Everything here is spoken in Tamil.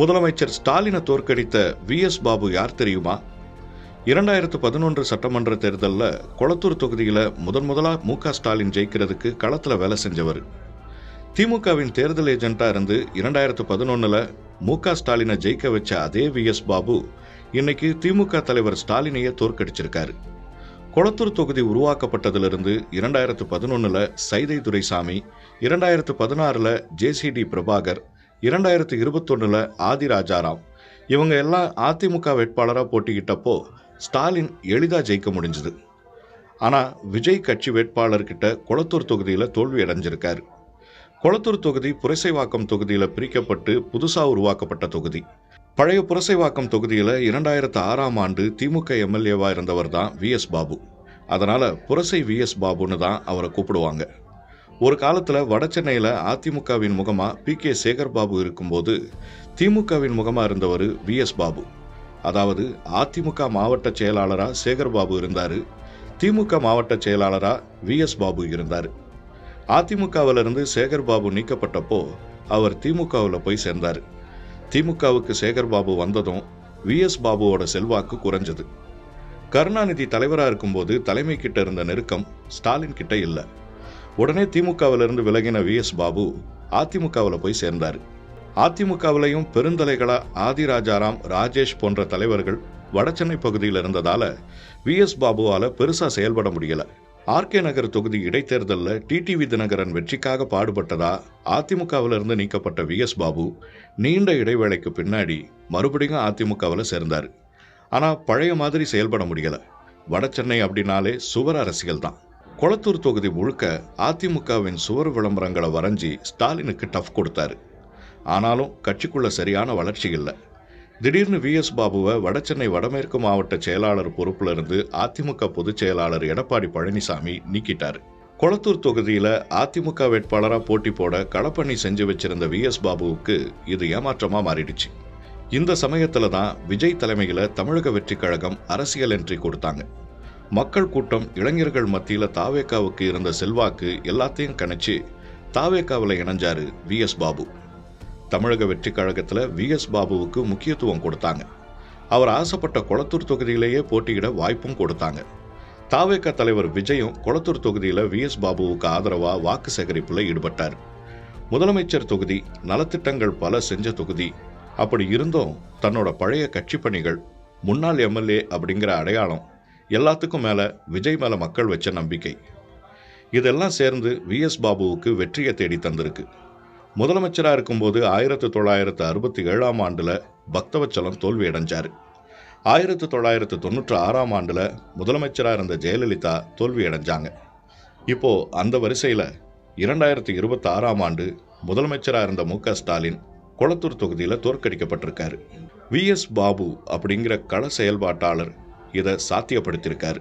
முதலமைச்சர் ஸ்டாலினை தோற்கடித்த வி.எஸ். பாபு யார் தெரியுமா? 2011 சட்டமன்ற தேர்தலில் கொளத்தூர் தொகுதியில் முதலா மு.க. ஸ்டாலின் ஜெயிக்கிறதுக்கு களத்தில் வேலை செஞ்சவர். திமுகவின் தேர்தல் ஏஜென்ட்டாக இருந்து 2011 மு.க. ஸ்டாலினை ஜெயிக்க வச்ச அதே வி.எஸ். பாபு இன்னைக்கு திமுக தலைவர் ஸ்டாலினையே தோற்கடிச்சிருக்காரு. கொளத்தூர் தொகுதி உருவாக்கப்பட்டதிலிருந்து 2011 சைதை துரைசாமி, 2016 ஜே.சி.டி. பிரபாகர், 2021 ஆதி ராஜாராம் இவங்க எல்லாம் அதிமுக வேட்பாளராக போட்டிக்கிட்டப்போ ஸ்டாலின் எளிதாக ஜெயிக்க முடிஞ்சுது. ஆனால் விஜய் கட்சி வேட்பாளர்கிட்ட கொளத்தூர் தொகுதியில் தோல்வி அடைஞ்சிருக்காரு. கொளத்தூர் தொகுதி புரசைவாக்கம் தொகுதியில் பிரிக்கப்பட்டு புதுசாக உருவாக்கப்பட்ட தொகுதி. பழைய புரசைவாக்கம் தொகுதியில் 2006ஆம் ஆண்டு திமுக எம்எல்ஏவாக இருந்தவர் தான் வி.எஸ். பாபு. அதனால் புரசை வி.எஸ். பாபுன்னு தான் அவரை கூப்பிடுவாங்க. ஒரு காலத்தில் வட சென்னையில் அதிமுகவின் முகமாக பி.கே. சேகர்பாபு இருக்கும்போது திமுகவின் முகமாக இருந்தவர் வி.எஸ். பாபு. அதாவது அதிமுக மாவட்ட செயலாளராக சேகர்பாபு இருந்தார், திமுக மாவட்ட செயலாளராக வி.எஸ். பாபு இருந்தார். அதிமுகவிலிருந்து சேகர்பாபு நீக்கப்பட்டப்போ அவர் திமுகவில் போய் சேர்ந்தார். திமுகவுக்கு சேகர்பாபு வந்ததும் வி.எஸ். பாபுவோட செல்வாக்கு குறைஞ்சது. கருணாநிதி தலைவராக இருக்கும்போது தலைமை கிட்ட இருந்த நெருக்கம் ஸ்டாலின் கிட்ட இல்லை. உடனே திமுகவிலிருந்து விலகின வி.எஸ். பாபு அதிமுகவில் போய் சேர்ந்தார். அதிமுகவிலையும் பெருந்தலைகளா ஆதி ராஜாராம், ராஜேஷ் போன்ற தலைவர்கள் வடசென்னை பகுதியில் இருந்ததால வி.எஸ். பாபுவால் பெருசாக செயல்பட முடியல. ஆர்.கே. நகர் தொகுதி இடைத்தேர்தலில் டிடிவி தினகரன் வெற்றிக்காக பாடுபட்டதா அதிமுகவிலிருந்து நீக்கப்பட்ட வி.எஸ். பாபு நீண்ட இடைவேளைக்கு பின்னாடி மறுபடியும் அதிமுகவில் சேர்ந்தார். ஆனால் பழைய மாதிரி செயல்பட முடியல. வடசென்னை அப்படின்னாலே சுவர் அரசியல் தான். கொளத்தூர் தொகுதி முழுக்க அதிமுகவின் சுவர் விளம்பரங்களை வரைஞ்சி ஸ்டாலினுக்கு டஃப் கொடுத்தாரு. ஆனாலும் கட்சிக்குள்ள சரியான வளர்ச்சி இல்லை. திடீர்னு வி.எஸ். பாபுவை வடசென்னை வடமேற்கு மாவட்ட செயலாளர் பொறுப்புல இருந்து அதிமுக பொதுச் செயலாளர் எடப்பாடி பழனிசாமி நீக்கிட்டார். கொளத்தூர் தொகுதியில் அதிமுக வேட்பாளராக போட்டி போட களப்பணி செஞ்சு வச்சிருந்த வி.எஸ். பாபுவுக்கு இது ஏமாற்றமாக மாறிடுச்சு. இந்த சமயத்தில் தான் விஜய் தலைமையில் தமிழக வெற்றி கழகம் அரசியல் என்ட்ரி கொடுத்தாங்க. மக்கள் கூட்டம் இளைஞர்கள் மத்தியில் தாவேகாவுக்கு இருந்த செல்வாக்கு எல்லாத்தையும் கணிச்சு தாவேகாவில் இணைஞ்சாரு வி.எஸ். பாபு. தமிழக வெற்றி கழகத்தில் வி.எஸ். பாபுவுக்கு முக்கியத்துவம் கொடுத்தாங்க. அவர் ஆசைப்பட்ட கொளத்தூர் தொகுதியிலேயே போட்டியிட வாய்ப்பும் கொடுத்தாங்க. தாவேகா தலைவர் விஜயும் கொளத்தூர் தொகுதியில் வி.எஸ். பாபுவுக்கு ஆதரவாக வாக்கு சேகரிப்பில் ஈடுபட்டார். முதலமைச்சர் தொகுதி, நலத்திட்டங்கள் பல செஞ்ச தொகுதி. அப்படி இருந்தும் தன்னோட பழைய கட்சி பணிகள், முன்னாள் எம்எல்ஏ அப்படிங்கிற அடையாளம், எல்லாத்துக்கும் மேலே விஜய் மேலே மக்கள் வச்ச நம்பிக்கை, இதெல்லாம் சேர்ந்து வி.எஸ். பாபுவுக்கு வெற்றியை தேடி தந்திருக்கு. முதலமைச்சராக இருக்கும்போது 1967ஆம் ஆண்டில் பக்தவச்சலம் தோல்வி அடைஞ்சார். 1996ஆம் ஆண்டில் முதலமைச்சராக இருந்த ஜெயலலிதா தோல்வி அடைஞ்சாங்க. இப்போ அந்த வரிசையில் 2026ஆம் ஆண்டு முதலமைச்சராக இருந்த மு.க. ஸ்டாலின் கொளத்தூர் தொகுதியில் தோற்கடிக்கப்பட்டிருக்காரு. வி.எஸ். பாபு அப்படிங்கிற கள செயல்பாட்டாளர் இதை சாத்தியப்படுத்தியிருக்காரு.